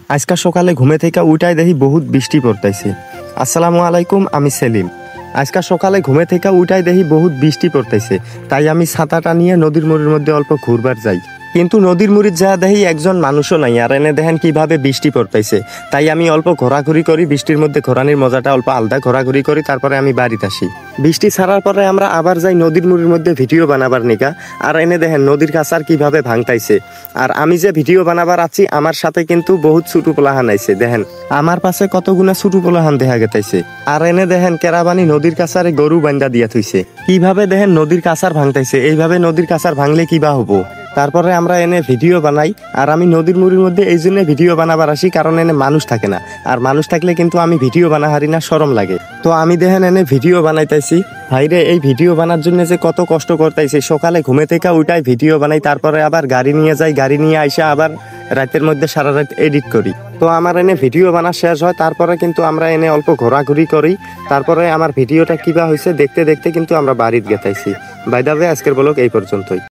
আজকে সকালে ঘুমে থেকে উঠাই দেখি বহুত বৃষ্টি পড়তেছে। আসসালামু আলাইকুম, আমি সেলিম। আজকে সকালে ঘুমে থেকে উঠাই দেখি বহুত বৃষ্টি পড়তেছে, তাই আমি ছাতাটা নিয়ে নদীর মুড়ির মধ্যে অল্প ঘুরবার যাই। কিন্তু নদীর মুড়ির যা দেখি একজন মানুষও নাই, আর এনে দেখেন কিভাবে বৃষ্টি পড়তেছে। তাই আমি অল্প ঘোরাঘুরি করি, বৃষ্টির মধ্যে ঘোরানির মজাটা অল্প আলাদা। ঘোরাঘুরি করি, তারপরে আমি বাড়িতে আসি। বৃষ্টি ছাড়ার পরে আমরা আবার যাই নদীর মুড়ির মধ্যে ভিডিও বানাবার নিকা। আর এনে দেখেন নদীর কাছার কিভাবে ভাঙতাইছে। আর আমি যে ভিডিও বানাবার আছি, আমার সাথে কিন্তু বহুত ছোটো পোলাহান আইছে। দেখেন আমার পাশে কতগুনা ছোটো পোলাহান দেখা গেতাইছে। আর এনে দেখেন কেরাবানি নদীর কাছারে গরু বান্ধা দিয়া থইছে। কিভাবে দেখেন নদীর কাছার ভাঙতাইছে। এইভাবে নদীর কাছার ভাঙলে কিবা হবো। তারপরে আমরা এনে ভিডিও বানাই। আর আমি নদীর মুড়ির মধ্যে এই জন্য ভিডিও বানাবার আসি, কারণ এনে মানুষ থাকে না। আর মানুষ থাকলে কিন্তু আমি ভিডিও বানা হারি না, শরম লাগে। তো আমি দেখেন এনে ভিডিও বানাইতেছি। ভাইরে এই ভিডিও বানার জন্য যে কত কষ্ট করতেছি। সকালে ঘুমে থেকে উঠাই ভিডিও বানাই, তারপরে আবার গাড়ি নিয়ে যাই, গাড়ি নিয়ে আইসা আবার রাতের মধ্যে সারা রাত এডিট করি। তো আমার এনে ভিডিও বানা শেষ হয়, তারপরে কিন্তু আমরা এনে অল্প ঘোরাঘুরি করি। তারপরে আমার ভিডিওটা কিবা হয়েছে দেখতে দেখতে কিন্তু আমরা বাড়িতে গেতাইছি। বাই দ্য ওয়ে, আজকের ব্লগ এই পর্যন্তই।